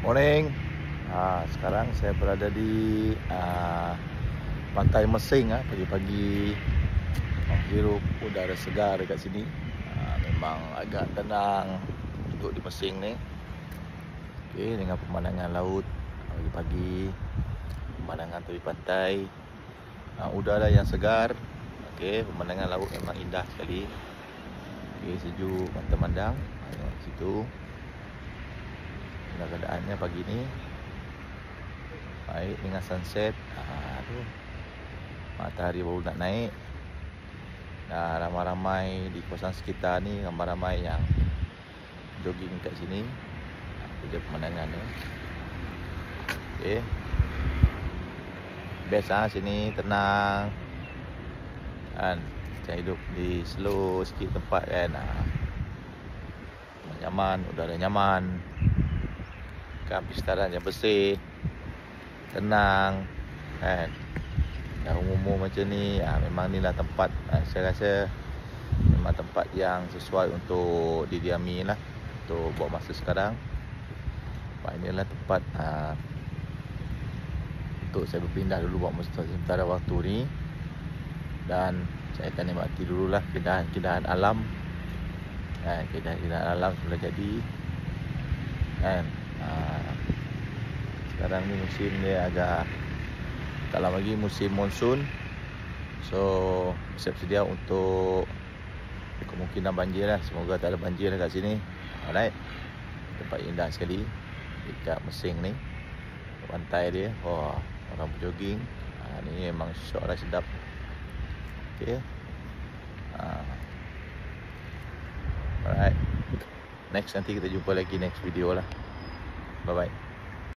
Morning. Sekarang saya berada di Pantai Mesing. Pagi-pagi menghirup udara segar dekat sini. Memang agak tenang duduk di Mesing ni. Okey, dengan pemandangan laut pagi-pagi, pemandangan tepi pantai, udara yang segar. Okey, pemandangan laut memang indah sekali. Okey, sejuk mata memandang. Tengok situ. Keadaannya pagi ni baik dengan sunset. Matahari baru nak naik. Dan ramai-ramai di kawasan sekitar ni, ramai-ramai yang jogging kat sini. Itu dia pemandangan ni. Okey. Best sini, tenang. Kan, macam hidup di slow sikit tempat kan. Nyaman, udara nyaman. Pistaran yang bersih, tenang kan. Dah umur macam ni, memang inilah tempat, saya rasa memang tempat yang sesuai untuk didiami lah, untuk buat masa sekarang. Inilah tempat untuk saya berpindah dulu buat masa sementara waktu ni. Dan saya akan nikmati dululah keindahan alam kan, keindahan alam sudah jadi kan. Sekarang ni musim dia agak tak lama lagi musim monsun. So siap sedia untuk kemungkinan banjir lah. Semoga tak ada banjir kat sini. Alright. Tempat indah sekali dekat Mesing ni. Pantai dia. Orang berjoging. Ni memang syok lah, sedap. Okay. Alright. Next nanti kita jumpa lagi next video lah. Bye bye.